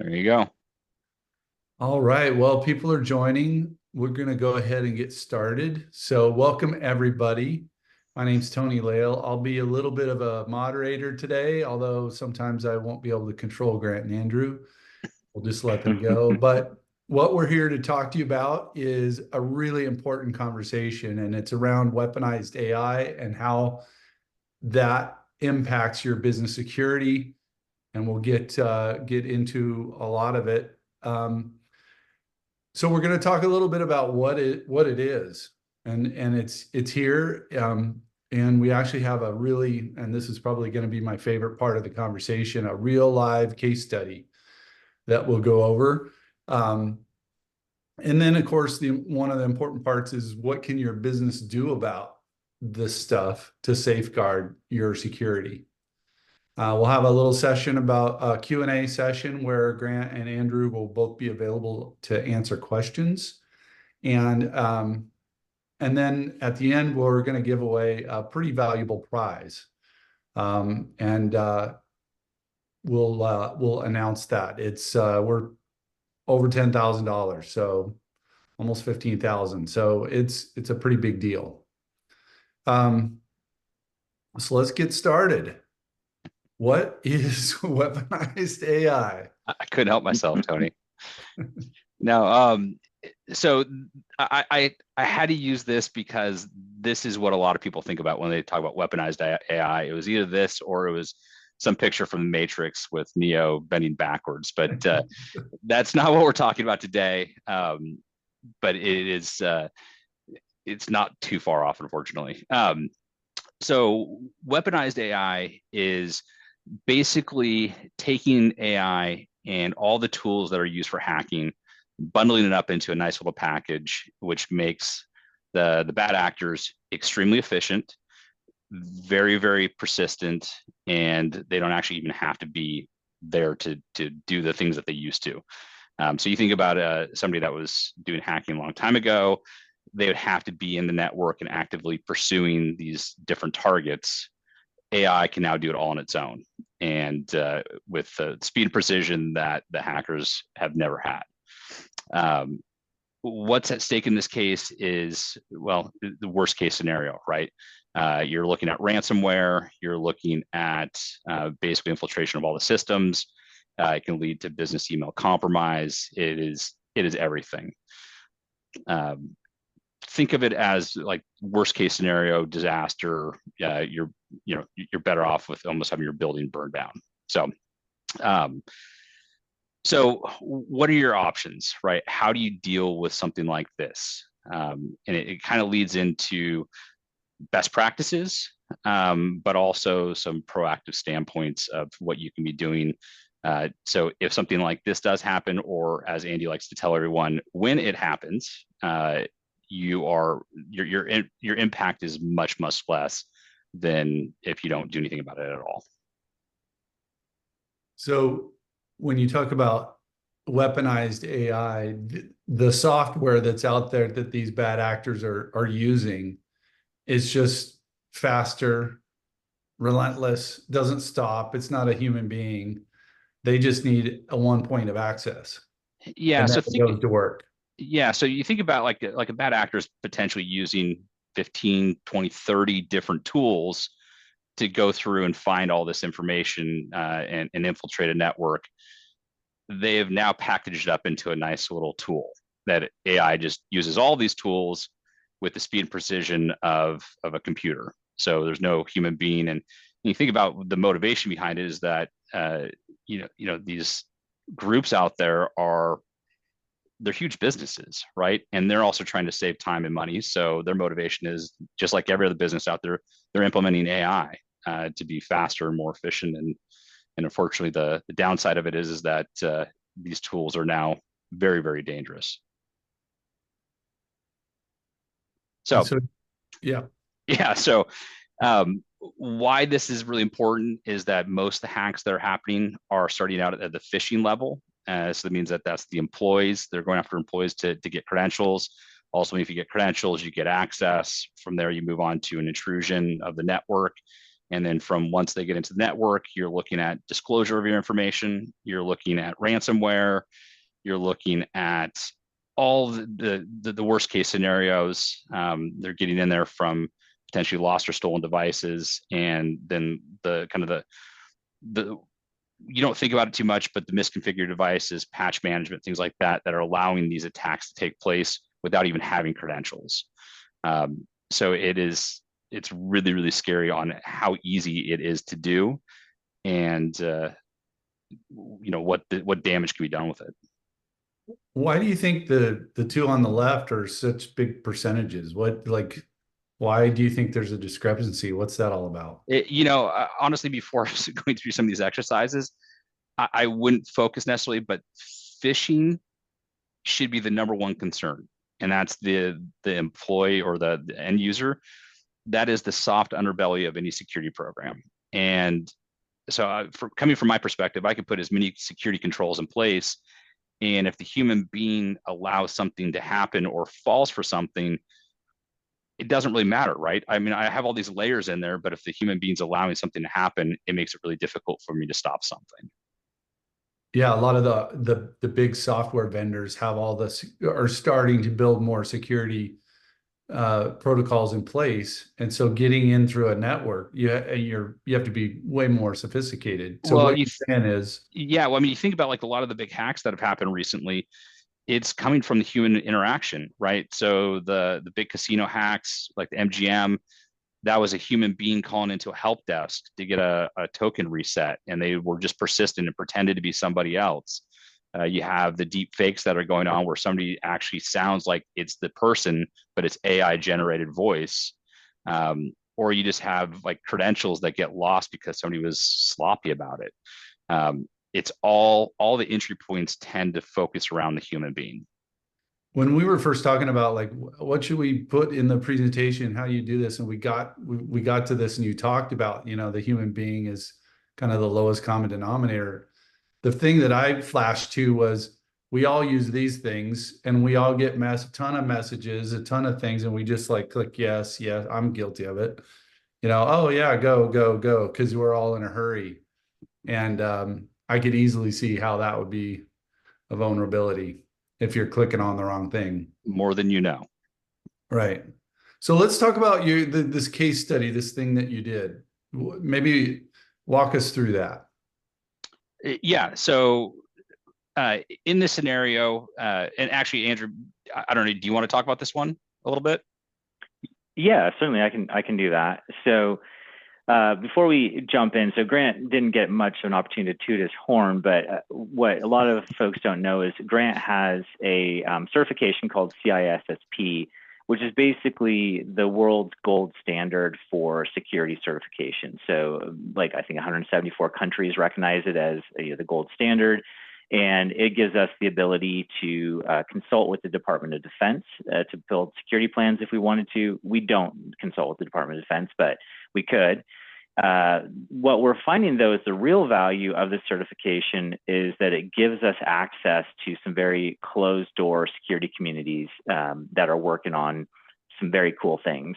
There you go. All right. Well, people are joining. We're going to go ahead and get started. So, welcome everybody. My name's Tony Lael. I'll be a little bit of a moderator today, although sometimes I won't be able to control Grant and Andrew. We'll just let them go. But what we're here to talk to you about is a really important conversation, and it's around weaponized AI and how that impacts your business security. And we'll get into a lot of it. So we're going to talk a little bit about what it is, and it's here, and we actually have a really, and this is probably going to be my favorite part of the conversation, a real live case study that we'll go over. And then, of course, one of the important parts is what can your business do about this stuff to safeguard your security. We'll have a little session about a Q&A session where Grant and Andrew will both be available to answer questions. And then at the end, we're going to give away a pretty valuable prize. And we'll announce that. We're over $10,000, so almost 15,000. So it's a pretty big deal. So let's get started. What is weaponized AI? I couldn't help myself, Tony. Now, so I had to use this because this is what a lot of people think about when they talk about weaponized AI. It was either this or it was some picture from the Matrix with Neo bending backwards, but that's not what we're talking about today. But it's not too far off, unfortunately. So weaponized AI is basically taking AI and all the tools that are used for hacking, bundling it up into a nice little package, which makes the bad actors extremely efficient, very, very persistent, and they don't actually even have to be there to do the things that they used to. So you think about somebody that was doing hacking a long time ago, they would have to be in the network and actively pursuing these different targets. AI can now do it all on its own, and with the speed and precision that the hackers have never had. What's at stake in this case is, well, the worst case scenario, right? You're looking at ransomware, you're looking at basically infiltration of all the systems. It can lead to business email compromise. It is everything. Think of it as like worst case scenario disaster. You're better off with almost having your building burned down. So what are your options, right? How do you deal with something like this? And it kind of leads into best practices, but also some proactive standpoints of what you can be doing. So if something like this does happen, or as Andy likes to tell everyone, when it happens, your impact is much less than if you don't do anything about it at all. So when you talk about weaponized AI, the software that's out there that these bad actors are using is just faster, relentless, doesn't stop. It's not a human being. They just need a one point of access, Yeah. and then So it goes to work. yeah. So you think about like a bad actor is potentially using 15, 20, 30 different tools to go through and find all this information and infiltrate a network. They have now packaged it up into a nice little tool that AI just uses all these tools with the speed and precision of a computer. So there's no human being. And you think about the motivation behind it is that these groups out there they're huge businesses, right? And they're also trying to save time and money. So their motivation is just like every other business out there, they're implementing AI to be faster and more efficient. And unfortunately, the downside of it is that these tools are now very, very dangerous. So, Yeah. yeah. So why this is really important is that most of the hacks that are happening are starting out at the phishing level. So that means that that's the employees. They're going after employees to get credentials. Also, if you get credentials, you get access. From there, you move on to an intrusion of the network. And then from once they get into the network, you're looking at disclosure of your information, you're looking at ransomware, you're looking at all the worst case scenarios. They're getting in there from potentially lost or stolen devices, and then the kind of the you don't think about it too much, but the misconfigured devices, patch management, things like that, that are allowing these attacks to take place without even having credentials. So it's really, really scary on how easy it is to do, and what damage can be done with it. Why do you think the two on the left are such big percentages? Why do you think there's a discrepancy? What's that all about? Honestly, before going through some of these exercises, I wouldn't focus necessarily, but phishing should be the number one concern, and that's the employee or the end user. That is the soft underbelly of any security program. And so, coming from my perspective, I could put as many security controls in place, and if the human being allows something to happen or falls for something, it doesn't really matter, right? I mean, I have all these layers in there, but if the human being's allowing something to happen, it makes it really difficult for me to stop something. Yeah, a lot of the big software vendors have all this, are starting to build more security protocols in place, and so getting in through a network, you have to be way more sophisticated. So Well, what you're saying is, yeah, well, I mean, you think about like a lot of the big hacks that have happened recently, it's coming from the human interaction, right? So the big casino hacks, like the MGM, that was a human being calling into a help desk to get a token reset, and they were just persistent and pretended to be somebody else. You have the deep fakes that are going on where somebody actually sounds like it's the person, but it's AI generated voice. Or you just have like credentials that get lost because somebody was sloppy about it. It's all the entry points tend to focus around the human being. when we were first talking about like what should we put in the presentation, how you do this, and we got to this, and you talked about, the human being is kind of the lowest common denominator. The thing that I flashed to was we all use these things, and we all get a ton of messages, a ton of things, and we just like click yes, yes, I'm guilty of it. Oh yeah, go, go, go, because we're all in a hurry. And I could easily see how that would be a vulnerability if you're clicking on the wrong thing. More than you know. Right. So let's talk about this case study, this thing that you did. Maybe walk us through that. Yeah. So in this scenario, and actually, Andrew, I don't know, do you want to talk about this one a little bit? Yeah, certainly I can do that. So before we jump in, so Grant didn't get much of an opportunity to toot his horn, but what a lot of folks don't know is Grant has a certification called CISSP, which is basically the world's gold standard for security certification. So like I think 174 countries recognize it as the gold standard. And it gives us the ability to consult with the Department of Defense to build security plans if we wanted to. We don't consult with the Department of Defense, but we could. What we're finding, though, is the real value of this certification is that it gives us access to some very closed-door security communities that are working on some very cool things.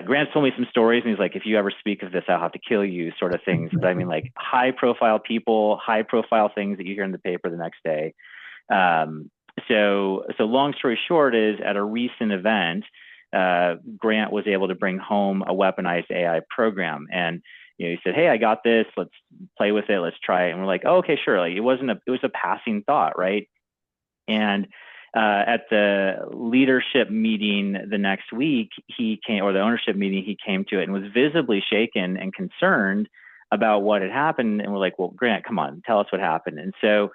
Grant told me some stories, and he's like, if you ever speak of this, I'll have to kill you, sort of things. But I mean, like high-profile people, high-profile things that you hear in the paper the next day. So long story short is, at a recent event, Grant was able to bring home a weaponized AI program, and he said, "Hey, I got this. Let's play with it. Let's try it." And we're like, "Oh, okay, sure." Like it was a passing thought, right? And at the leadership meeting the next week, he came, or the ownership meeting, he came to it and was visibly shaken and concerned about what had happened. And we're like, "Well, Grant, come on, tell us what happened." And so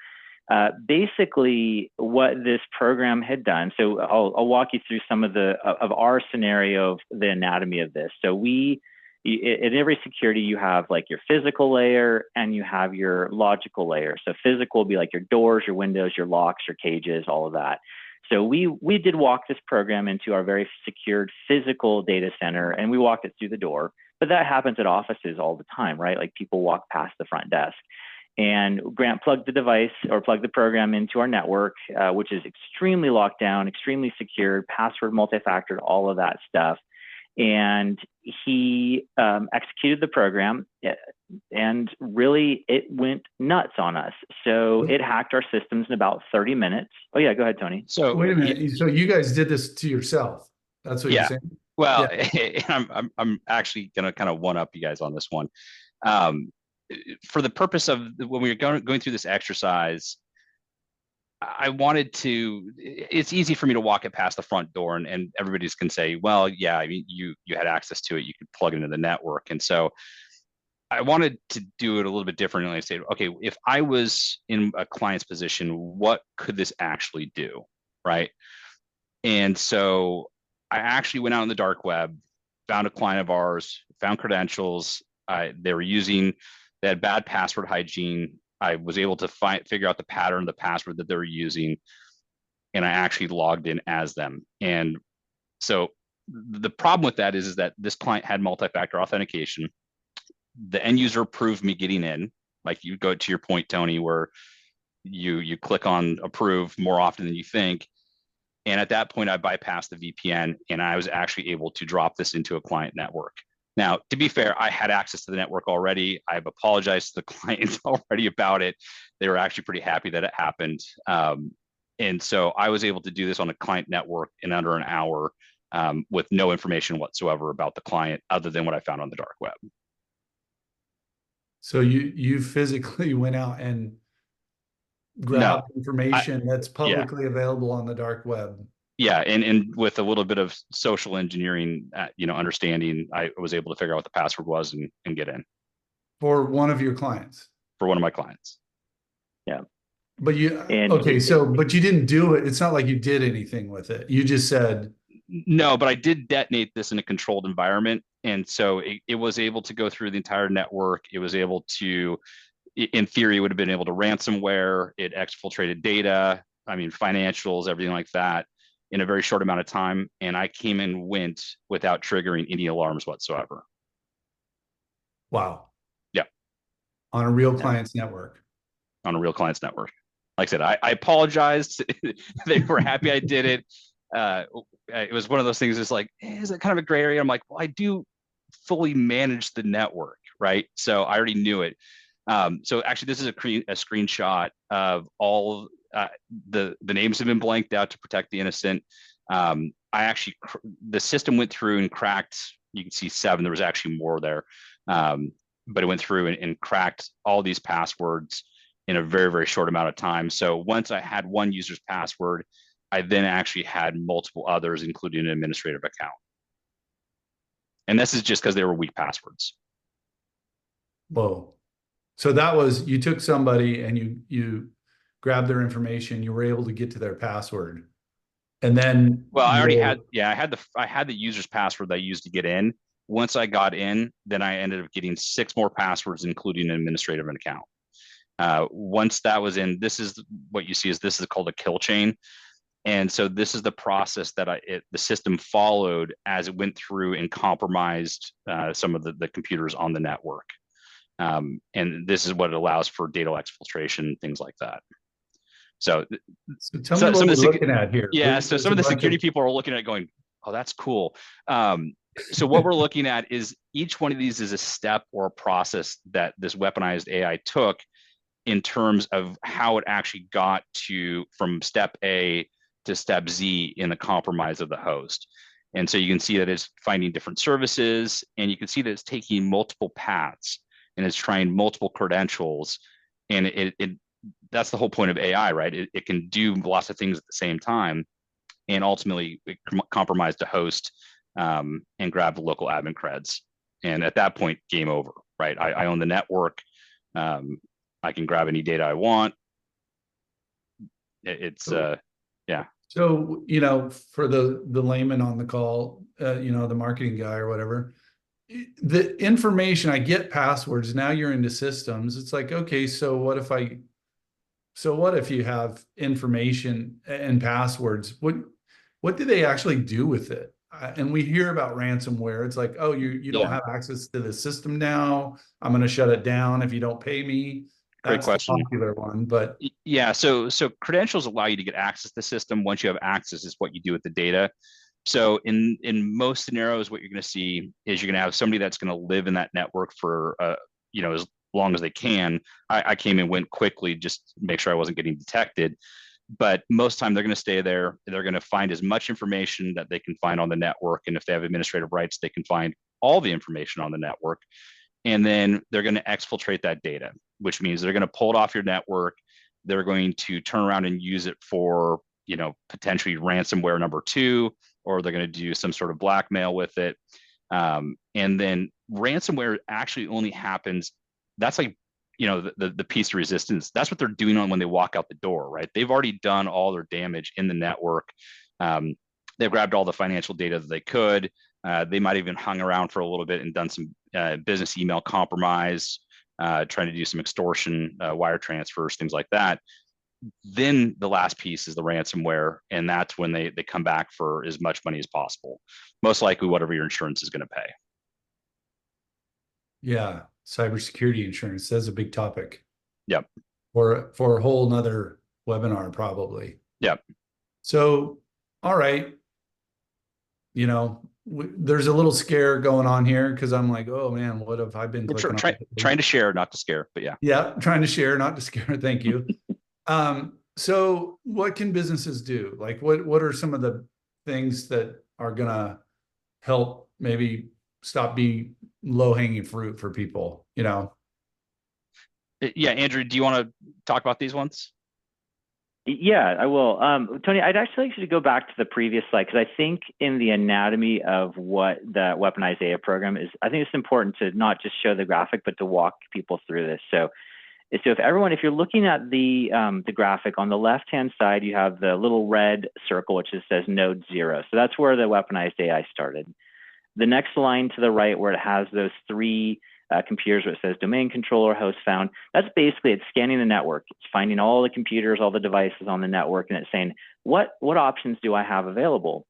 basically what this program had done, so I'll walk you through some of our scenario of the anatomy of this. So in every security, you have like your physical layer and you have your logical layer. So physical will be like your doors, your windows, your locks, your cages, all of that. So we did walk this program into our very secured physical data center, and we walked it through the door. But that happens at offices all the time, right? Like people walk past the front desk. And Grant plugged the device or plugged the program into our network, which is extremely locked down, extremely secured, password multi-factored, all of that stuff. And he executed the program, and really it went nuts on us. So it hacked our systems in about 30 minutes. Oh yeah, go ahead, Tony. So wait a minute. So you guys did this to yourself? That's what you're saying? Well, yeah. I'm actually going to kind of one up you guys on this one. For the purpose of when we were going through this exercise, I wanted to, it's easy for me to walk it past the front door and everybody's can say, well, yeah, I mean, you had access to it, you could plug it into the network. And so I wanted to do it a little bit differently. I say, okay, if I was in a client's position, what could this actually do? Right. And so I actually went out on the dark web, found a client of ours, found credentials. They had bad password hygiene. I was able to figure out the pattern, the password that they were using, and I actually logged in as them. And so the problem with that is that this client had multi-factor authentication. The end user approved me getting in. Like you go to your point, Tony, where you click on approve more often than you think. And at that point, I bypassed the VPN and I was actually able to drop this into a client network. Now, to be fair, I had access to the network already. I've apologized to the clients already about it. They were actually pretty happy that it happened. And so I was able to do this on a client network in under an hour with no information whatsoever about the client other than what I found on the dark web. So you physically went out and grabbed information that's publicly available on the dark web. Yeah, and with a little bit of social engineering, understanding, I was able to figure out what the password was and get in. For one of your clients? For one of my clients. Yeah. But but you didn't do it. It's not like you did anything with it. You just said. No, but I did detonate this in a controlled environment. And so it was able to go through the entire network. It was able to, in theory, would have been able to ransomware. It exfiltrated data, financials, everything like that, in a very short amount of time. And I came and went without triggering any alarms whatsoever. Wow. Yeah. On a real client's network. On a real client's network. Like I said, I apologized. They were happy I did it. It was one of those things. It's like, is it kind of a gray area? I'm like, well, I do fully manage the network, right? So I already knew it. So actually, this is a screenshot of all the names have been blanked out to protect the innocent. The system went through and cracked. You can see 7. There was actually more there, but it went through and cracked all these passwords in a very, very short amount of time. So once I had one user's password, I then actually had multiple others, including an administrative account. And this is just because they were weak passwords. Whoa. So that was, you took somebody and you grabbed their information, you were able to get to their password. And then I already had I had the user's password that I used to get in. Once I got in, then I ended up getting 6 more passwords, including an administrative account. Once that was in, this is what you see is this is called a kill chain. And so this is the process that the system followed as it went through and compromised some of the computers on the network. And this is what it allows for data exfiltration, things like that. So tell me what we're looking at here. Yeah, so some of the security people are looking at it going, oh, that's cool. So what we're looking at is each one of these is a step or a process that this weaponized AI took in terms of how it actually got from step A to step Z in the compromise of the host. And so you can see that it's finding different services, and you can see that it's taking multiple paths and it's trying multiple credentials. And that's the whole point of AI, right? It can do lots of things at the same time, and ultimately it compromised the host and grab the local admin creds. And at that point, game over, right? I own the network. I can grab any data I want. Yeah. So, for the layman on the call, the marketing guy or whatever, the information, I get passwords. Now you're into systems. It's like, okay, so what if you have information and passwords? What do they actually do with it? And we hear about ransomware. It's like, oh, you don't have access to the system now. I'm going to shut it down if you don't pay me. That's Great question. The popular one, but yeah. So credentials allow you to get access to the system. Once you have access, is what you do with the data. So in most scenarios, what you're going to see is you're going to have somebody that's going to live in that network for as long as they can. I came and went quickly just to make sure I wasn't getting detected. But most of the time they're going to stay there. They're going to find as much information that they can find on the network. And if they have administrative rights, they can find all the information on the network. And then they're going to exfiltrate that data, which means they're going to pull it off your network. They're going to turn around and use it for, potentially ransomware number two, or they're going to do some sort of blackmail with it. And then ransomware actually only happens, that's like, the piece of resistance. That's what they're doing on when they walk out the door, right? They've already done all their damage in the network. They've grabbed all the financial data that they could. They might have even hung around for a little bit and done some business email compromise, trying to do some extortion, wire transfers, things like that. Then the last piece is the ransomware, and that's when they come back for as much money as possible. Most likely whatever your insurance is going to pay. Yeah, cybersecurity insurance, that's a big topic. Yep. For a whole nother webinar, probably. Yep. So, all right. There's a little scare going on here because I'm like, oh man, what have I been clicking on? Trying to share, not to scare, but yeah. Yeah, trying to share, not to scare. Thank you. So what can businesses do? Like what are some of the things that are gonna help maybe stop being low-hanging fruit for people, Yeah, Andrew, do you want to talk about these ones? Yeah, I will. Tony, I'd actually like to go back to the previous slide because I think in the anatomy of what the Weaponized AI program is, I think it's important to not just show the graphic, but to walk people through this. So if you're looking at the graphic on the left-hand side, you have the little red circle, which says node 0. So that's where the Weaponized AI started. The next line to the right where it has those three computers where it says domain controller, host found, that's basically, it's scanning the network. It's finding all the computers, all the devices on the network, and it's saying, what options do I have available?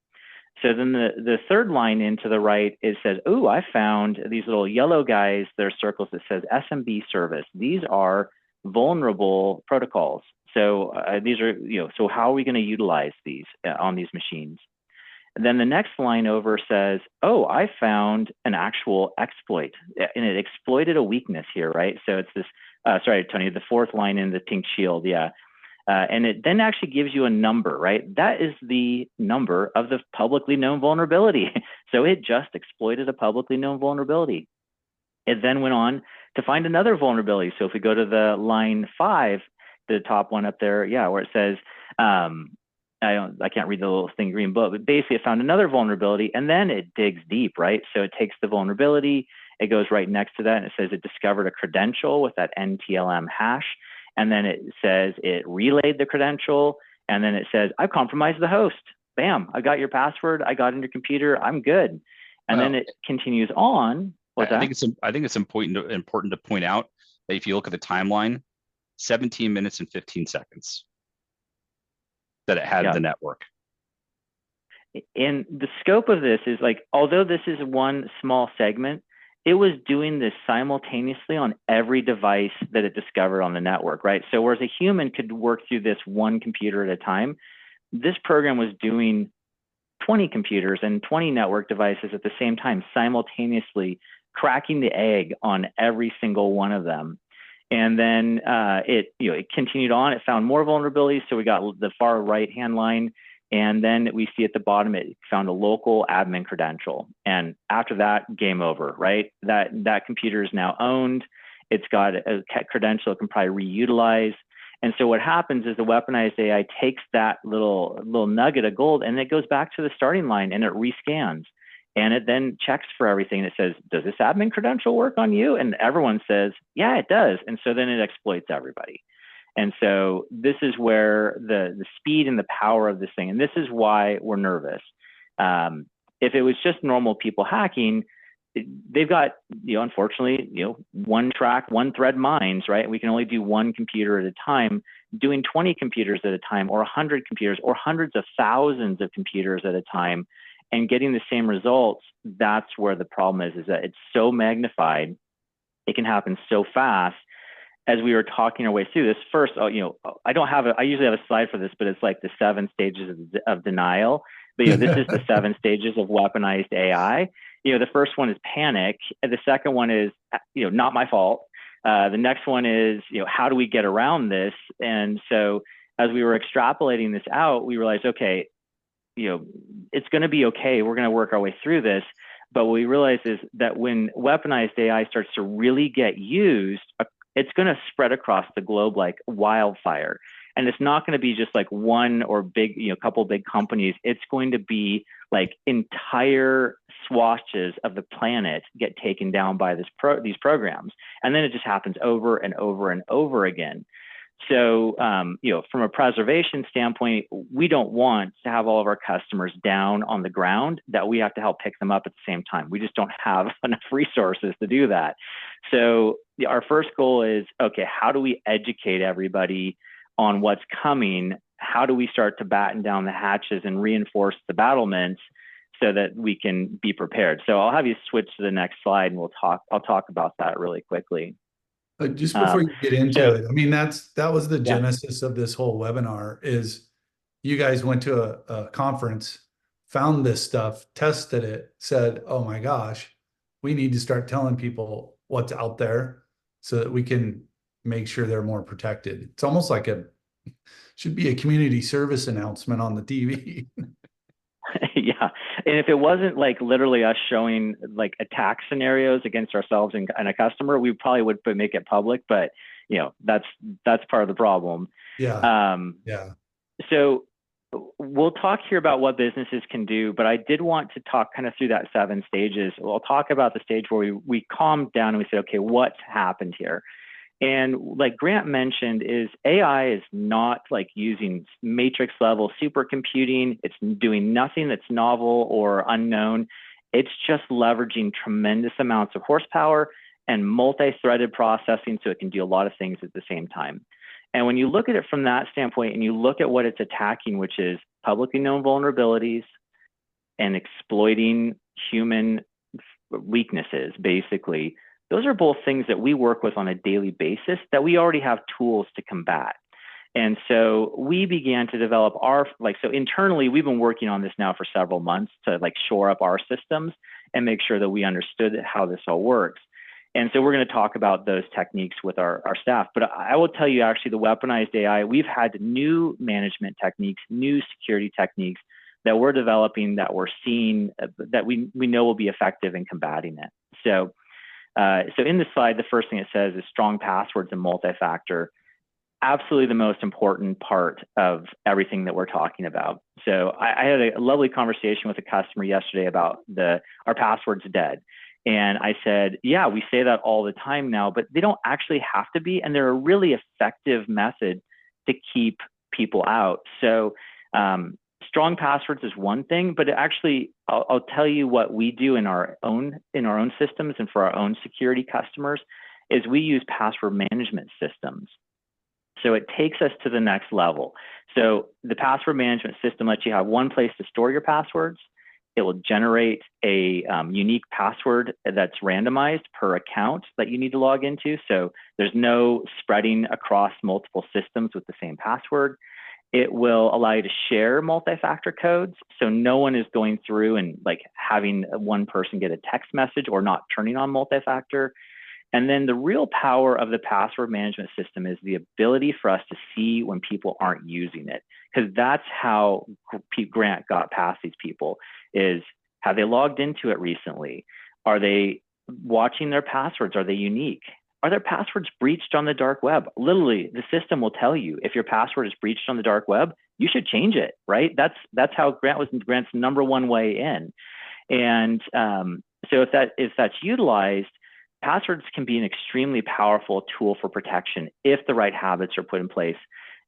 So then the third line into the right, it says, oh, I found these little yellow guys, they're circles that says SMB service. These are vulnerable protocols. So these are, so how are we going to utilize these on these machines? And then the next line over says, oh, I found an actual exploit, and it exploited a weakness here, right? So it's this, sorry, Tony, the fourth line in the pink shield, yeah. And it then actually gives you a number, right? That is the number of the publicly known vulnerability. So it just exploited a publicly known vulnerability. It then went on to find another vulnerability. So if we go to the line 5, the top one up there, yeah, where it says, I can't read the little thing green book, but basically it found another vulnerability, and then it digs deep, right? So it takes the vulnerability, it goes right next to that, and it says it discovered a credential with that NTLM hash, and then it says it relayed the credential, and then it says, I've compromised the host. Bam, I got your password, I got in your computer, I'm good. And then it continues on. I think it's important to point out that if you look at the timeline, 17 minutes and 15 seconds. That it had the network. And the scope of this is like, although this is one small segment, it was doing this simultaneously on every device that it discovered on the network, right? So whereas a human could work through this one computer at a time, this program was doing 20 computers and 20 network devices at the same time, simultaneously cracking the egg on every single one of them. And then it continued on. It found more vulnerabilities. So we got the far right-hand line, and then we see at the bottom it found a local admin credential. And after that, game over, right? That computer is now owned. It's got a credential it can probably reutilize. And so what happens is the Weaponized AI takes that little nugget of gold, and it goes back to the starting line, and it rescans. And it then checks for everything. It says, does this admin credential work on you? And everyone says, yeah, it does. And so then it exploits everybody. And so this is where the speed and the power of this thing, and this is why we're nervous. If it was just normal people hacking, they've got, unfortunately, one track, one thread minds, right? We can only do one computer at a time. Doing 20 computers at a time, or 100 computers, or hundreds of thousands of computers at a time, and getting the same results, that's where the problem is that it's so magnified. It can happen so fast. As we were talking our way through this, first, I usually have a slide for this, but it's like the 7 stages of denial. But this is the 7 stages of weaponized AI. The first one is panic. The second one is not my fault. The next one is how do we get around this? And so as we were extrapolating this out, we realized, okay, it's going to be okay. We're going to work our way through this. But what we realized is that when weaponized AI starts to really get used, it's going to spread across the globe like wildfire. And it's not going to be just like one or big, couple big companies. It's going to be like entire swatches of the planet get taken down by these programs. And then it just happens over and over and over again. So, from a preservation standpoint, we don't want to have all of our customers down on the ground that we have to help pick them up at the same time. We just don't have enough resources to do that. So our first goal is, okay, how do we educate everybody on what's coming? How do we start to batten down the hatches and reinforce the battlements so that we can be prepared? So I'll have you switch to the next slide and I'll talk about that really quickly. Just before you get into it, I mean, that was the genesis of this whole webinar. Is you guys went to a conference, found this stuff, tested it, said, oh my gosh, we need to start telling people what's out there so that we can make sure they're more protected. It's almost like should be a community service announcement on the TV. Yeah. And if it wasn't like literally us showing like attack scenarios against ourselves and a customer, we probably would make it public, but that's part of the problem. Yeah. So we'll talk here about what businesses can do, but I did want to talk kind of through that 7 stages. We'll talk about the stage where we calmed down and we said, okay, what's happened here? And like Grant mentioned, is AI is not like using matrix level supercomputing. It's doing nothing that's novel or unknown. It's just leveraging tremendous amounts of horsepower and multi-threaded processing so it can do a lot of things at the same time. And when you look at it from that standpoint and you look at what it's attacking, which is publicly known vulnerabilities and exploiting human weaknesses, basically, those are both things that we work with on a daily basis that we already have tools to combat. And so we began to develop so internally, we've been working on this now for several months to like shore up our systems and make sure that we understood how this all works. And so we're going to talk about those techniques with our staff. But I will tell you, actually, the weaponized AI, we've had new management techniques, new security techniques that we're developing that we're seeing that we know will be effective in combating it. So in this slide, the first thing it says is strong passwords and multi-factor. Absolutely the most important part of everything that we're talking about. So I had a lovely conversation with a customer yesterday about our password's dead. And I said, yeah, we say that all the time now, but they don't actually have to be. And they're a really effective method to keep people out. So strong passwords is one thing, but actually, I'll tell you what we do in our own systems and for our own security customers is we use password management systems. So it takes us to the next level. So the password management system lets you have one place to store your passwords. It will generate a unique password that's randomized per account that you need to log into. So there's no spreading across multiple systems with the same password. It will allow you to share multi-factor codes. So no one is going through and like having one person get a text message or not turning on multi-factor. And then the real power of the password management system is the ability for us to see when people aren't using it. Because that's how Grant got past these people is, have they logged into it recently? Are they watching their passwords? Are they unique? Are their passwords breached on the dark web? Literally, the system will tell you if your password is breached on the dark web, you should change it, right? That's how Grant's number one way in. And so if that's utilized, passwords can be an extremely powerful tool for protection if the right habits are put in place.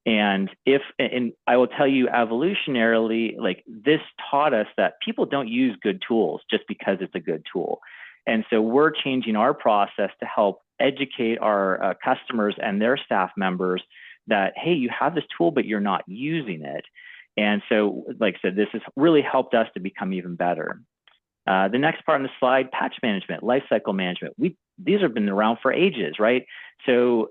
And I will tell you evolutionarily, like this taught us that people don't use good tools just because it's a good tool. And so we're changing our process to help educate our customers and their staff members that, hey, you have this tool, but you're not using it. And so, like I said, this has really helped us to become even better. The next part on the slide, patch management, lifecycle management. These have been around for ages, right? So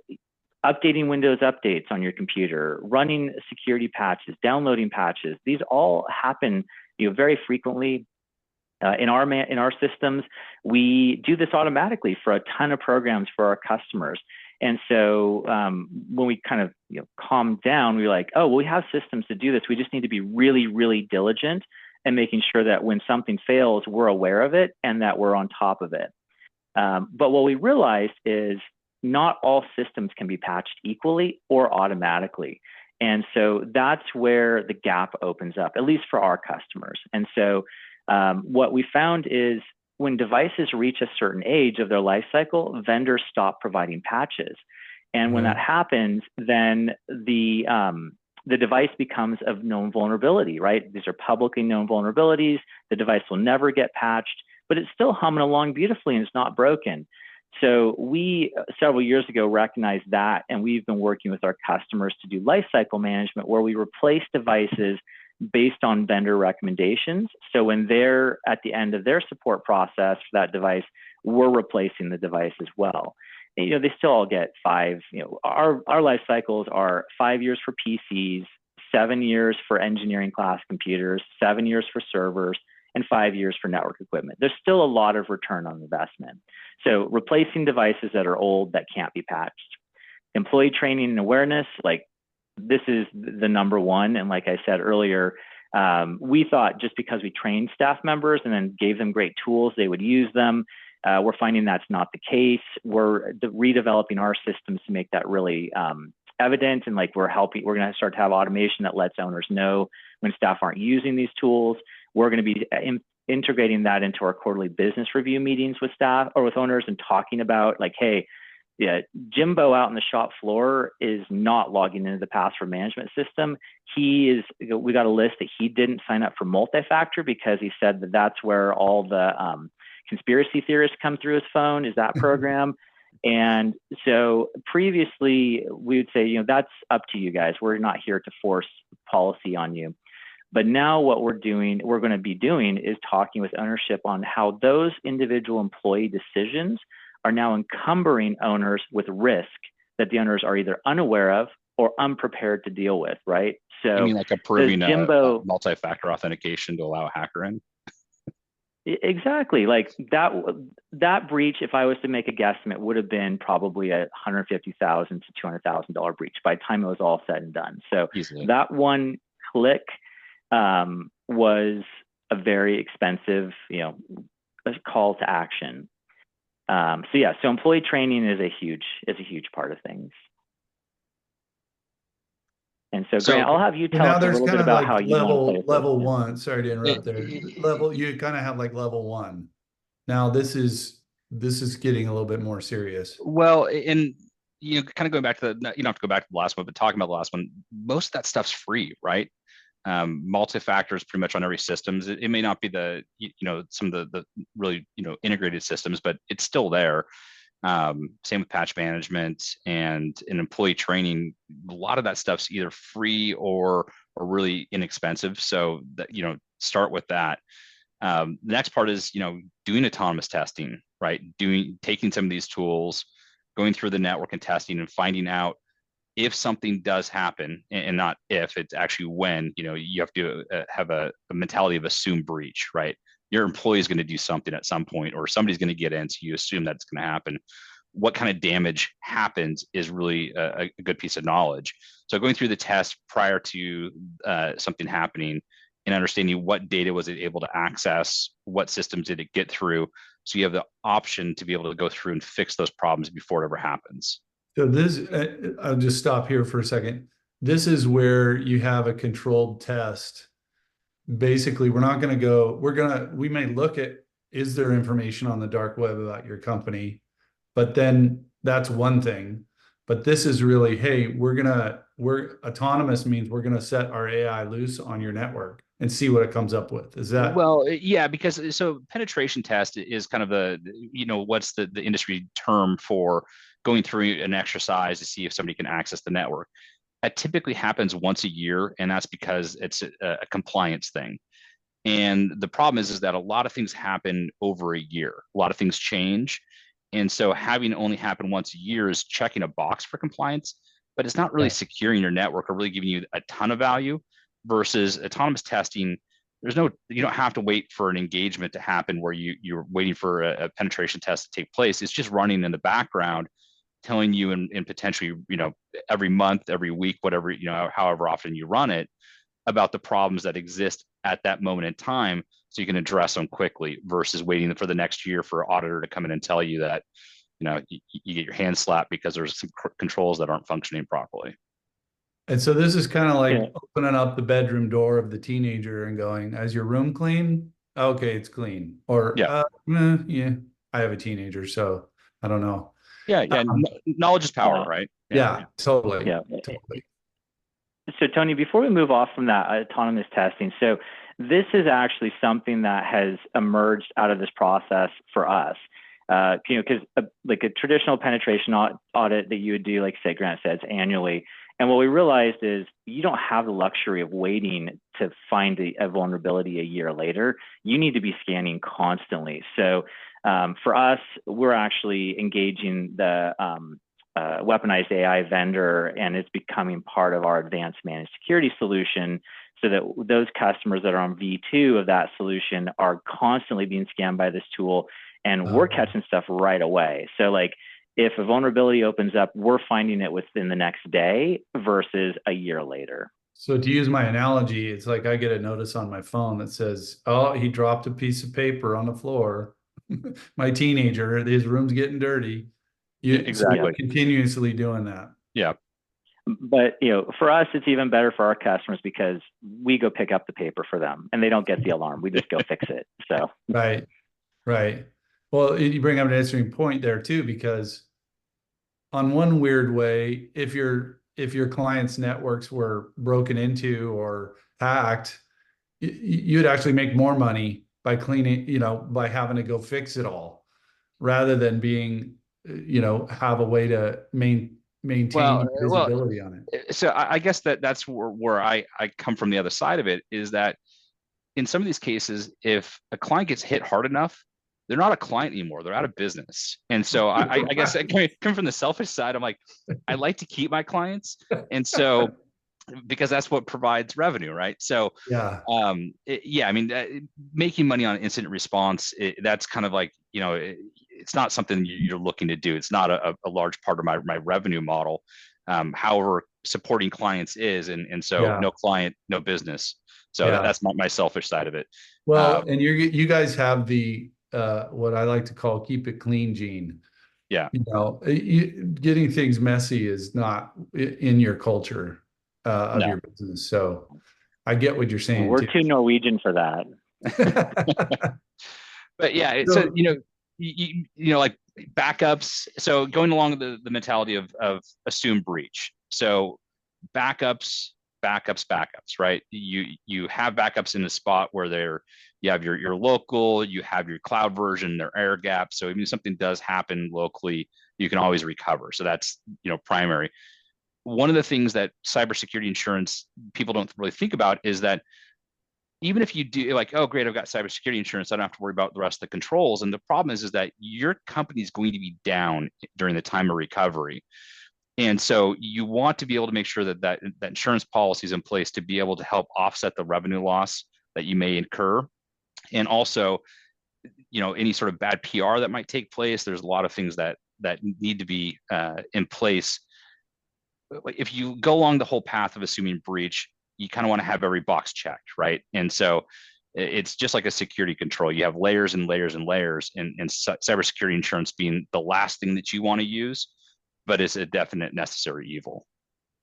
updating Windows updates on your computer, running security patches, downloading patches, these all happen very frequently in our systems, we do this automatically for a ton of programs for our customers. And so when we kind of calmed down, we were like, oh, well, we have systems to do this. We just need to be really, really diligent and making sure that when something fails, we're aware of it and that we're on top of it. But what we realized is not all systems can be patched equally or automatically. And so that's where the gap opens up, at least for our customers. And so what we found is when devices reach a certain age of their life cycle, vendors stop providing patches. And when that happens, then the device becomes of known vulnerability, right? These are publicly known vulnerabilities. The device will never get patched, but it's still humming along beautifully and it's not broken. So we, several years ago, recognized that, and we've been working with our customers to do lifecycle management where we replace devices based on vendor recommendations. So when they're at the end of their support process for that device, we're replacing the device as well. And, they still all get 5, our life cycles are 5 years for PCs, 7 years for engineering class computers, 7 years for servers, and 5 years for network equipment. There's still a lot of return on investment. So replacing devices that are old that can't be patched. Employee training and awareness, like this is the number one. And like I said earlier, we thought just because we trained staff members and then gave them great tools, they would use them. We're finding that's not the case. We're redeveloping our systems to make that really evident. And like we're going to start to have automation that lets owners know when staff aren't using these tools. We're going to be integrating that into our quarterly business review meetings with staff or with owners and talking about like, hey, yeah, Jimbo out on the shop floor is not logging into the password management system. We got a list that he didn't sign up for multi-factor because he said that that's where all the conspiracy theorists come through his phone, is that program. And so previously we would say, that's up to you guys. We're not here to force policy on you. But now what we're going to be doing is talking with ownership on how those individual employee decisions are now encumbering owners with risk that the owners are either unaware of or unprepared to deal with, right? So you mean like approving a multi-factor authentication to allow a hacker in? Exactly. Like that breach, if I was to make a guesstimate, would have been probably a $150,000 to $200,000 breach by the time it was all said and done. So easily. That one click was a very expensive, call to action. So employee training is a huge part of things. And so Grant, I'll have you tell us a little bit about how you level one. Sorry to interrupt there. You kind of have like level one. Now this is getting a little bit more serious. Well, and kind of going back to you don't have to go back to the last one, but talking about the last one, most of that stuff's free, right? Multi-factor is pretty much on every systems. It may not be the some of the really integrated systems, but it's still there. Same with patch management and in employee training. A lot of that stuff's either free or really inexpensive. So that start with that. The next part is doing autonomous testing, right? Taking some of these tools, going through the network and testing and finding out if something does happen, and not if, it's actually when. You have to have a mentality of assume breach, right? Your employee is going to do something at some point, or somebody's going to get in, so you assume that it's going to happen. What kind of damage happens is really a good piece of knowledge. So going through the test prior to something happening and understanding what data was it able to access, what systems did it get through, so you have the option to be able to go through and fix those problems before it ever happens. So this, I'll just stop here for a second. This is where you have a controlled test. Basically, we're not going to go, we may look at, is there information on the dark web about your company? But then that's one thing. But this is really, hey, we're autonomous means we're going to set our AI loose on your network and see what it comes up with. Is that? Well, yeah, because so penetration test is kind of the, what's the industry term for going through an exercise to see if somebody can access the network. It typically happens once a year, and that's because it's a compliance thing. And the problem is that a lot of things happen over a year. A lot of things change. And so having it only happen once a year is checking a box for compliance, but it's not really securing your network or really giving you a ton of value, versus autonomous testing you don't have to wait for an engagement to happen where you're waiting for a penetration test to take place. It's just running in the background, telling you in potentially, every month, every week, whatever, however often you run it, about the problems that exist at that moment in time, so you can address them quickly versus waiting for the next year for an auditor to come in and tell you that, you get your hand slapped because there's some controls that aren't functioning properly. And so this is kind of like opening up the bedroom door of the teenager and going, "Is your room clean? Okay, it's clean." Or, Yeah. Yeah, I have a teenager, so I don't know. Yeah. Knowledge is power, right? Yeah, totally. Yeah. Totally. So Tony, before we move off from that autonomous testing, so this is actually something that has emerged out of this process for us. Because like a traditional penetration audit that you would do, like say Grant says, annually. And what we realized is you don't have the luxury of waiting to find a vulnerability a year later. You need to be scanning constantly. So for us, we're actually engaging the weaponized AI vendor, and it's becoming part of our advanced managed security solution, so that those customers that are on V2 of that solution are constantly being scanned by this tool, and we're catching stuff right away. So like if a vulnerability opens up, we're finding it within the next day versus a year later. So to use my analogy, it's like I get a notice on my phone that says, "Oh, he dropped a piece of paper on the floor." My teenager, his room's getting dirty. Exactly. Continuously doing that. Yeah. But for us, it's even better for our customers because we go pick up the paper for them, and they don't get the alarm. We just go fix it. So right. Well, you bring up an interesting point there too, because on one weird way, if your client's networks were broken into or hacked, you'd actually make more money by cleaning, by having to go fix it all, rather than being, have a way to maintain visibility on it. So I guess that's where I come from. The other side of it is that in some of these cases, if a client gets hit hard enough, they're not a client anymore. They're out of business. And so I guess I come from the selfish side. I'm like, I like to keep my clients. And so, because that's what provides revenue, right? So, making money on incident response, that's kind of like, it's not something you're looking to do. It's not a large part of my revenue model. However, supporting clients is, and so no client, no business. So that's my selfish side of it. Well, and you guys have the what I like to call keep it clean gene. Yeah. Getting things messy is not in your culture of your business. So I get what you're saying. We're too Norwegian for that. But yeah, so like backups. So going along the mentality of assume breach. So backups, right? You have backups in a spot where you have your local, you have your cloud version, they're air gapped. So even if something does happen locally, you can always recover. So that's primary. One of the things that cybersecurity insurance people don't really think about is that even if you do, like, oh great, I've got cybersecurity insurance, I don't have to worry about the rest of the controls. And the problem is that your company is going to be down during the time of recovery. And so you want to be able to make sure that insurance policy is in place to be able to help offset the revenue loss that you may incur. And also, any sort of bad PR that might take place. There's a lot of things that need to be in place. If you go along the whole path of assuming breach, you kind of want to have every box checked, right? And so it's just like a security control. You have layers and layers and layers, and cybersecurity insurance being the last thing that you want to use, but it's a definite necessary evil.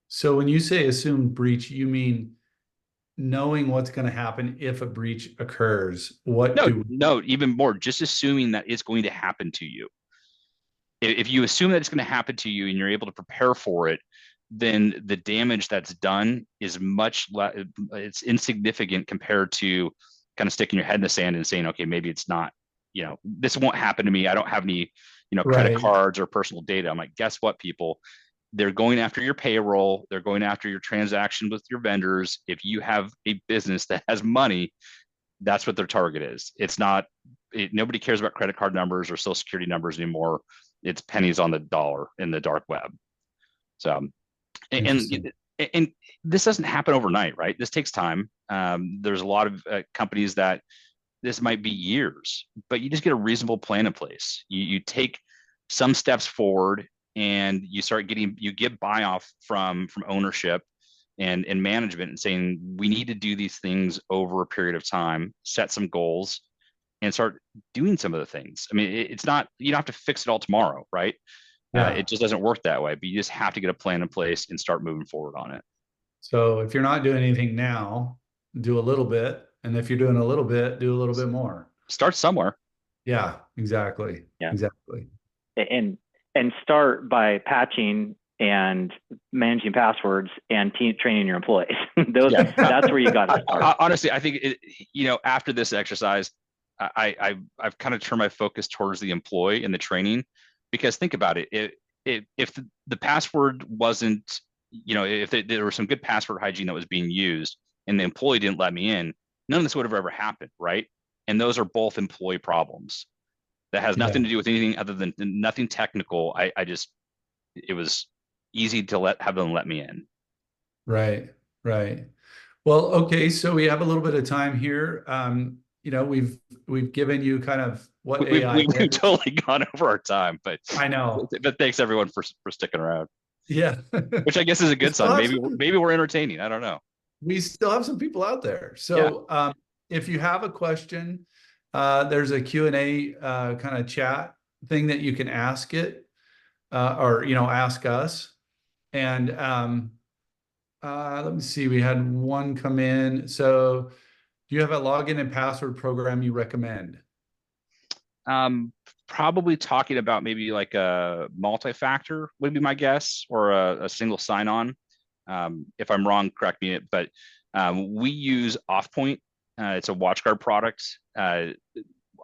So when you say assumed breach, you mean knowing what's going to happen if a breach occurs? No, even more, just assuming that it's going to happen to you. If you assume that it's going to happen to you and you're able to prepare for it, then the damage that's done is much less, it's insignificant compared to kind of sticking your head in the sand and saying, okay, maybe it's not, this won't happen to me. I don't have any, credit cards or personal data. I'm like, guess what, people? They're going after your payroll. They're going after your transaction with your vendors. If you have a business that has money, that's what their target is. It's not, nobody cares about credit card numbers or social security numbers anymore. It's pennies on the dollar in the dark web. So, and and this doesn't happen overnight, right? This takes time. There's a lot of companies that this might be years, but you just get a reasonable plan in place. You take some steps forward, and you get buy off from ownership and management, and saying we need to do these things over a period of time, set some goals, and start doing some of the things. I mean, it's not, you don't have to fix it all tomorrow, right? Yeah. It just doesn't work that way, but you just have to get a plan in place and start moving forward on it. So if you're not doing anything now, do a little bit. And if you're doing a little bit, do a little bit more. Start somewhere. Yeah, exactly. Yeah. Exactly. And start by patching and managing passwords and training your employees. That's where you got to start. Honestly, I think after this exercise, I've kind of turned my focus towards the employee and the training, because think about it. If the password wasn't, if there was some good password hygiene that was being used and the employee didn't let me in, none of this would have ever happened, right? And those are both employee problems. That has nothing to do with anything other than nothing technical. It was easy to have them let me in. Right. Well, okay. So we have a little bit of time here. We've given you kind of what AI is. We've totally gone over our time, but I know. But thanks everyone for sticking around. Yeah. Which I guess is a good sign. Maybe we're entertaining. I don't know. We still have some people out there. So if you have a question, there's a Q&A kind of chat thing that you can ask it, or ask us. And let me see, we had one come in. So do you have a login and password program you recommend? Probably talking about maybe like a multi-factor would be my guess, or a single sign-on. If I'm wrong, correct me. But we use Offpoint. It's a WatchGuard product. I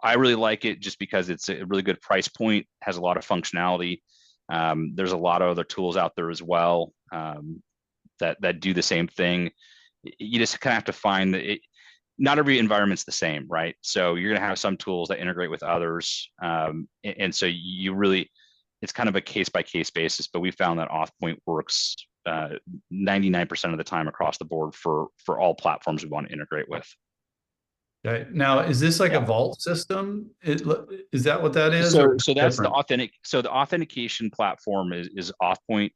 really like it just because it's a really good price point, has a lot of functionality. There's a lot of other tools out there as well that do the same thing. You just kind of have to find that not every environment's the same, right? So you're going to have some tools that integrate with others. And so it's kind of a case by case basis, but we found that Offpoint works 99% of the time across the board for all platforms we want to integrate with. Okay. Now, is this like a vault system? Is that what that is? So that's the authentication platform is Offpoint.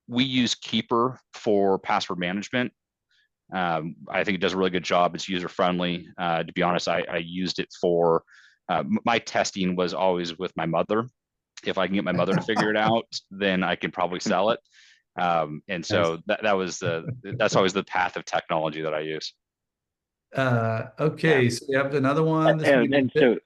We use Keeper for password management. I think it does a really good job. It's user friendly. To be honest, I used it for my testing was always with my mother. If I can get my mother to figure it out, then I can probably sell it. And so that's always the path of technology that I use. Okay, so we have another one. So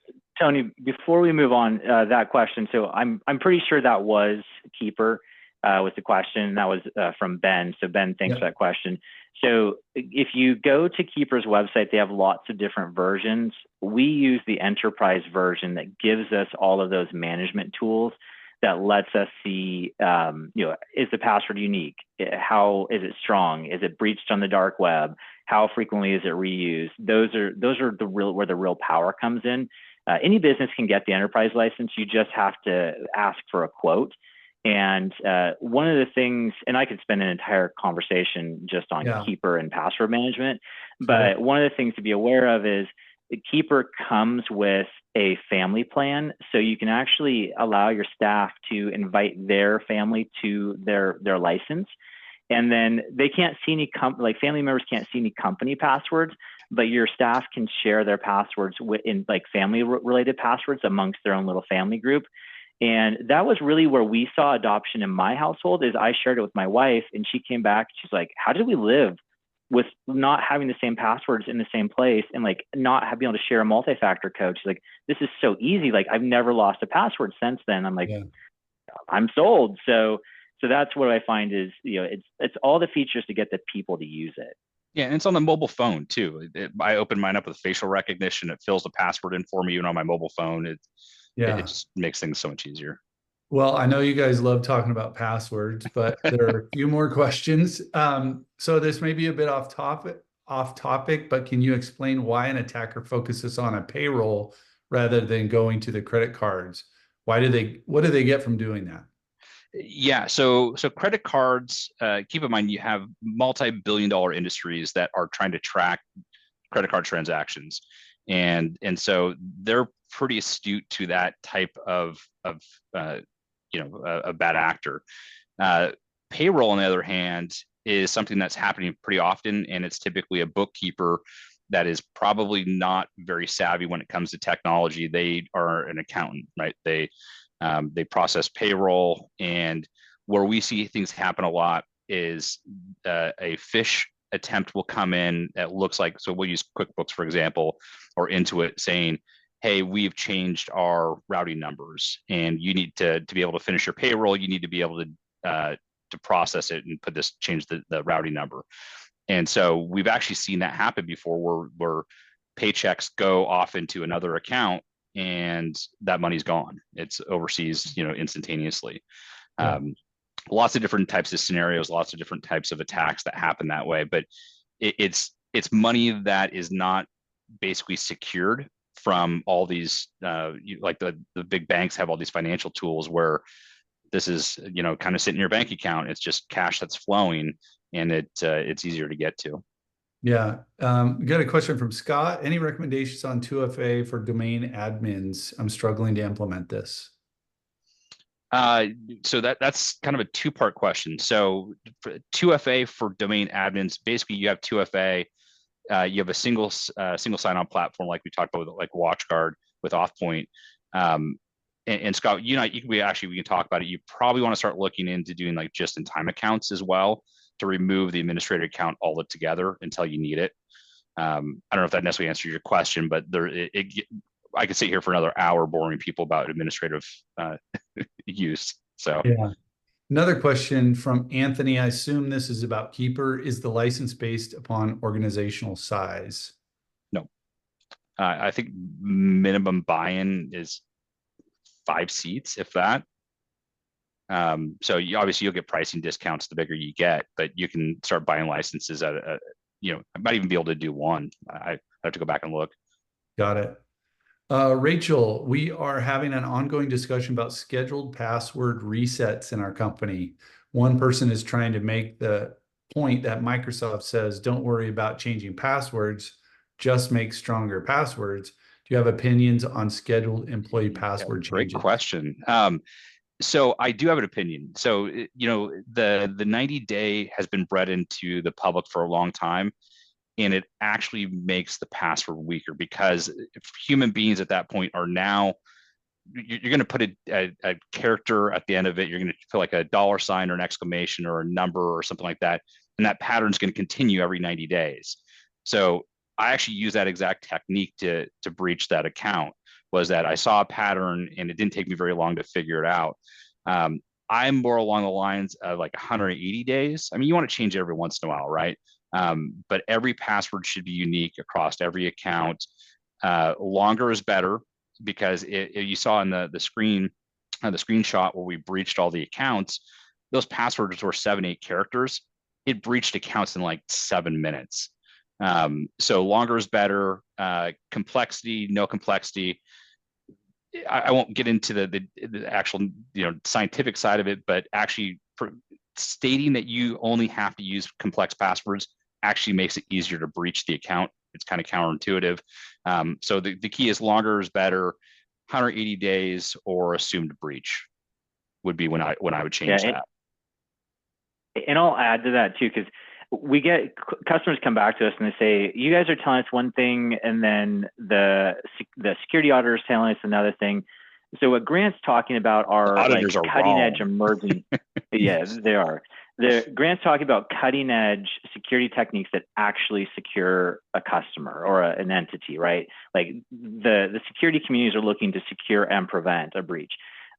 Tony, before we move on, that question. So I'm pretty sure that was Keeper was the question. That was from Ben. So Ben, thanks for that question. So if you go to Keeper's website, they have lots of different versions. We use the enterprise version that gives us all of those management tools that lets us see, is the password unique? How is it strong? Is it breached on the dark web? How frequently is it reused? Those are where the real power comes in. Any business can get the enterprise license. You just have to ask for a quote. And one of the things, and I could spend an entire conversation just on Keeper and password management, but one of the things to be aware of is the Keeper comes with a family plan. So you can actually allow your staff to invite their family to their license. And then they can't see any, family members can't see any company passwords, but your staff can share their passwords in family related passwords amongst their own little family group. And that was really where we saw adoption in my household. Is I shared it with my wife, and she came back. She's like, how did we live with not having the same passwords in the same place and not being able to share a multi-factor code? She's like, this is so easy. I've never lost a password since then. I'm like, I'm sold. So that's what I find is, it's all the features to get the people to use it. Yeah, and it's on the mobile phone too. I open mine up with facial recognition. It fills the password in for me even on my mobile phone. It just makes things so much easier. Well, I know you guys love talking about passwords, but there are a few more questions. So this may be a bit off topic, but can you explain why an attacker focuses on a payroll rather than going to the credit cards? What do they get from doing that? Yeah, so credit cards. Keep in mind, you have multi-billion-dollar industries that are trying to track credit card transactions, and so they're pretty astute to that type of uh, a bad actor. Uh, Payroll, on the other hand, is something that's happening pretty often, and it's typically a bookkeeper that is probably not very savvy when it comes to technology. They are an accountant, right? They process payroll, and where we see things happen a lot is a phish attempt will come in that looks like, so we'll use QuickBooks for example, or Intuit, saying, hey, we've changed our routing numbers, and you need to be able to finish your payroll. You need to be able to process it and change the routing number. And so we've actually seen that happen before, where paychecks go off into another account and that money's gone. It's overseas, instantaneously. Yeah. Lots of different types of scenarios, lots of different types of attacks that happen that way. But it's money that is not basically secured from all these, like the big banks have all these financial tools where this is, kind of sitting in your bank account. It's just cash that's flowing, and it's easier to get to. Yeah. Got a question from Scott. Any recommendations on 2FA for domain admins? I'm struggling to implement this. So that's kind of a two-part question. So 2FA for domain admins, basically you have 2FA, you have a single sign-on platform like we talked about, like WatchGuard with AuthPoint. And Scott, we can talk about it. You probably want to start looking into doing like just-in-time accounts as well, to remove the administrator account altogether until you need it. I don't know if that necessarily answers your question, but I could sit here for another hour boring people about administrative use. So yeah. Another question from Anthony. I assume this is about Keeper. Is the license based upon organizational size? No. I think minimum buy-in is 5 seats, if that. So obviously you'll get pricing discounts the bigger you get, but you can start buying licenses at I might even be able to do one. I have to go back and look. Got it. Rachel, we are having an ongoing discussion about scheduled password resets in our company. One person is trying to make the point that Microsoft says, don't worry about changing passwords, just make stronger passwords. Do you have opinions on scheduled employee password changes? Great question. So I do have an opinion. So, the 90-day has been bred into the public for a long time, and it actually makes the password weaker, because human beings at that point are now, you're going to put a character at the end of it. You're going to put like a $sign or an exclamation or a number or something like that. And that pattern is going to continue every 90 days. So I actually use that exact technique to breach that account. Was that I saw a pattern, and it didn't take me very long to figure it out. I'm more along the lines of like 180 days. I mean, you want to change it every once in a while, right? But every password should be unique across every account. Longer is better, because you saw in the screenshot where we breached all the accounts, those passwords were 7-8 characters. It breached accounts in like 7 minutes. So longer is better. Complexity, no complexity. I won't get into the actual scientific side of it, but actually stating that you only have to use complex passwords actually makes it easier to breach the account. It's kind of counterintuitive. So the key is longer is better. 180 days or assumed breach would be when I would change that. And I'll add to that too, because we get customers come back to us and they say, you guys are telling us one thing, and then the security auditor is telling us another thing. So what Grant's talking about are like cutting edge emerging. Yeah, they are. Grant's talking about cutting edge security techniques that actually secure a customer or an entity, right? Like the security communities are looking to secure and prevent a breach.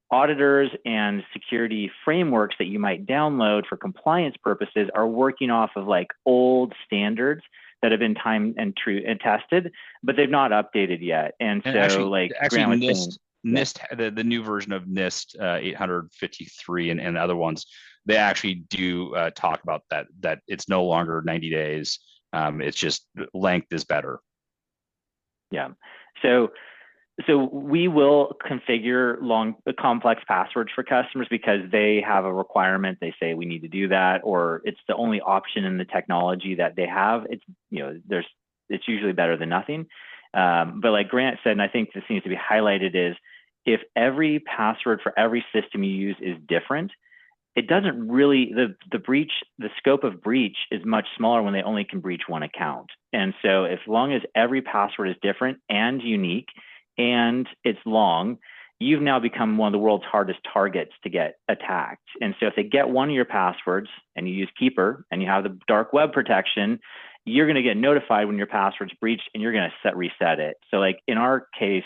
Auditors and security frameworks that you might download for compliance purposes are working off of like old standards that have been time and tested, but they've not updated yet. And so actually, Grant was saying, NIST, the new version of NIST 853 and other ones, they actually do talk about that it's no longer 90 days. It's just length is better. Yeah. So So we will configure complex passwords for customers because they have a requirement. They say we need to do that, or it's the only option in the technology that they have. It's, it's usually better than nothing. But like Grant said, and I think this needs to be highlighted, is if every password for every system you use is different, it doesn't really, the scope of breach is much smaller when they only can breach one account. And so as long as every password is different and unique and it's long, you've now become one of the world's hardest targets to get attacked. And so if they get one of your passwords and you use Keeper and you have the dark web protection, you're going to get notified when your password's breached and you're going to reset it. So like in our case,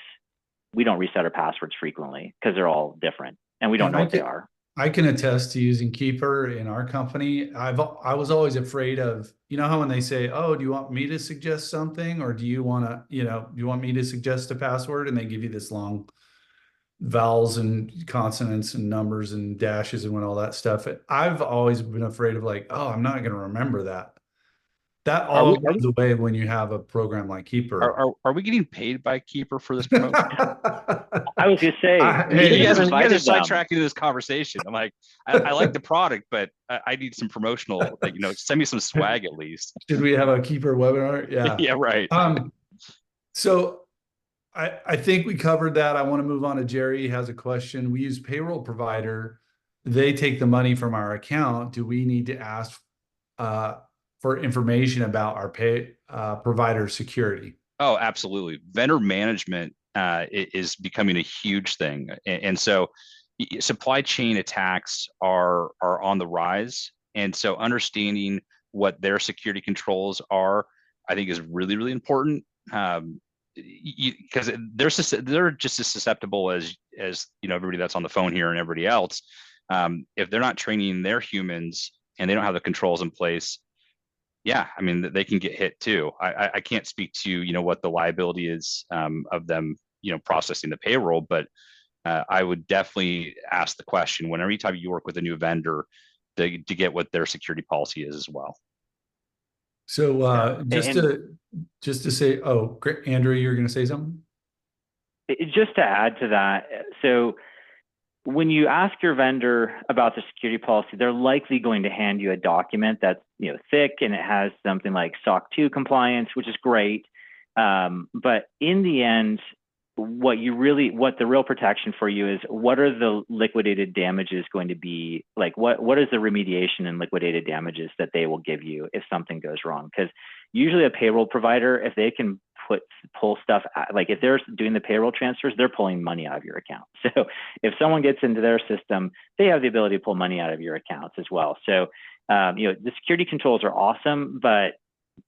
we don't reset our passwords frequently because they're all different and we don't know what they are. I can attest to using Keeper in our company. I was always afraid of, how when they say, oh, do you want me to suggest something? Or do you want to, do you want me to suggest a password? And they give you this long vowels and consonants and numbers and dashes and all that stuff. I've always been afraid of like, oh, I'm not going to remember that. That all goes away when you have a program like Keeper. Are we getting paid by Keeper for this promotion? I was just saying, you guys are sidetracking this conversation. I'm like, I like the product, but I need some promotional, send me some swag at least. Should we have a Keeper webinar? Yeah. Yeah, right. So I think we covered that. I want to move on to Jerry. He has a question. We use payroll provider. They take the money from our account. Do we need to ask for information about our provider security? Oh, absolutely. Vendor management is becoming a huge thing. And so supply chain attacks are on the rise. And so understanding what their security controls are, I think is really, really important. Because they're just as susceptible as everybody that's on the phone here and everybody else. If they're not training their humans and they don't have the controls in place, yeah, I mean, they can get hit too. I can't speak to, what the liability is of them, processing the payroll, but I would definitely ask the question whenever anytime you work with a new vendor to get what their security policy is as well. So just to say, oh, Andrew, you're going to say something? Just to add to that, so when you ask your vendor about the security policy, they're likely going to hand you a document that's thick and it has something like SOC 2 compliance, which is great. But in the end, what the real protection for you is, what are the liquidated damages going to be? Like what is the remediation and liquidated damages that they will give you if something goes wrong? Because usually a payroll provider, if they can pull stuff, like if they're doing the payroll transfers, they're pulling money out of your account. So if someone gets into their system, they have the ability to pull money out of your accounts as well. So the security controls are awesome, but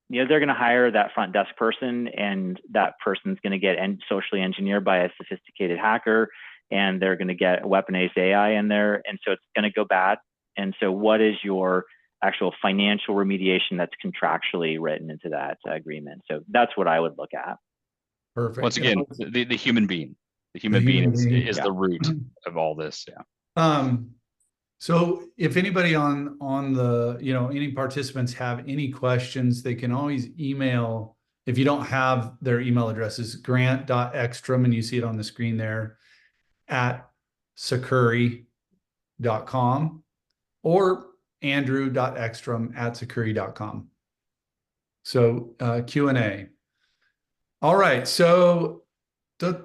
they're going to hire that front desk person, and that person's going to get socially engineered by a sophisticated hacker, and they're going to get weaponized AI in there, and so it's going to go bad. And so what is your actual financial remediation that's contractually written into that agreement? So that's what I would look at. Perfect. Once again, the human being. The human being is the root of all this. Yeah. So if anybody on the, any participants have any questions, they can always email. If you don't have their email addresses, grant.eckstrom, and you see it on the screen there, at succurri.com, or andrew.eckstrom@succurri.com. So Q&A. All right. So winner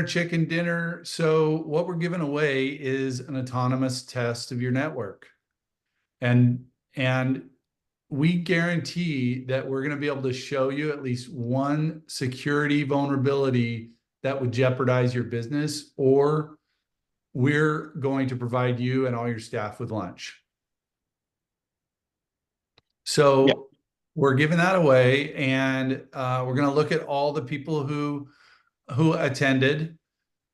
chicken dinner. So what we're giving away is an autonomous test of your network. And we guarantee that we're going to be able to show you at least one security vulnerability that would jeopardize your business, or we're going to provide you and all your staff with lunch. So we're giving that away, and we're going to look at all the people who attended.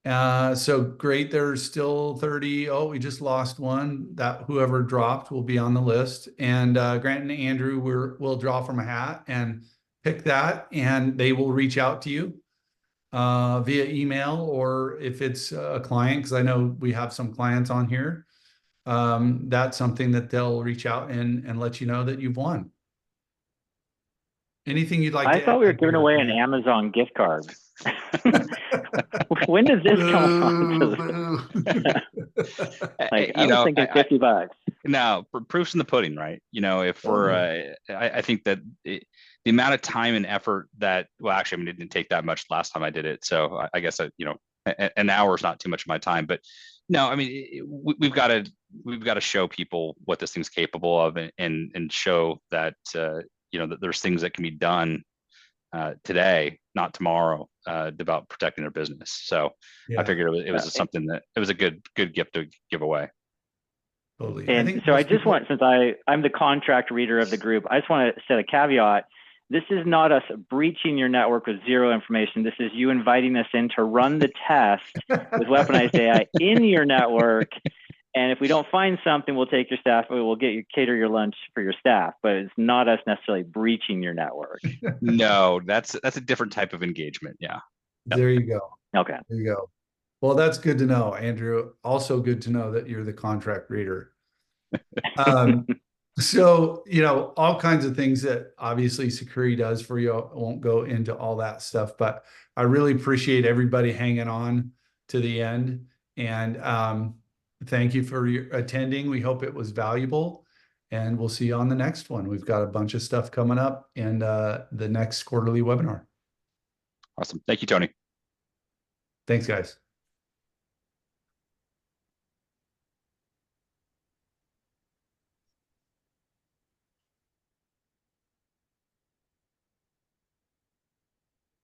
So great, there's still 30. Oh, we just lost one. That whoever dropped will be on the list. And Grant and Andrew will draw from a hat and pick that, and they will reach out to you via email, or if it's a client, because I know we have some clients on here, that's something that they'll reach out and let you know that you've won. Anything you'd like I to thought we were add giving there, away an Grant? Amazon gift card. When does this come on? Like, I was thinking $50. Now, proof's in the pudding, right? You know, if we're, I think that the amount of time and effort that, well, actually, I mean, it didn't take that much last time I did it. So I guess, you know, an hour is not too much of my time, but no, I mean, we've got to show people what this thing's capable of, and show that, you know, that there's things that can be done today, not tomorrow, about protecting their business. So I figured it was something that it was a good gift to give away. Totally. And so I just want, since I'm the contract reader of the group, I just want to set a caveat. This is not us breaching your network with zero information. This is you inviting us in to run the test with weaponized AI in your network. And if we don't find something, we'll take your staff, we'll cater your lunch for your staff, but it's not us necessarily breaching your network. No, that's a different type of engagement. Yeah. There you go. Okay. There you go. Well, that's good to know, Andrew. Also good to know that you're the contract reader. So, you know, all kinds of things that obviously Succurri does for you. I won't go into all that stuff, but I really appreciate everybody hanging on to the end. And thank you for your attending. We hope it was valuable, and we'll see you on the next one. We've got a bunch of stuff coming up in the next quarterly webinar. Awesome. Thank you, Tony. Thanks, guys.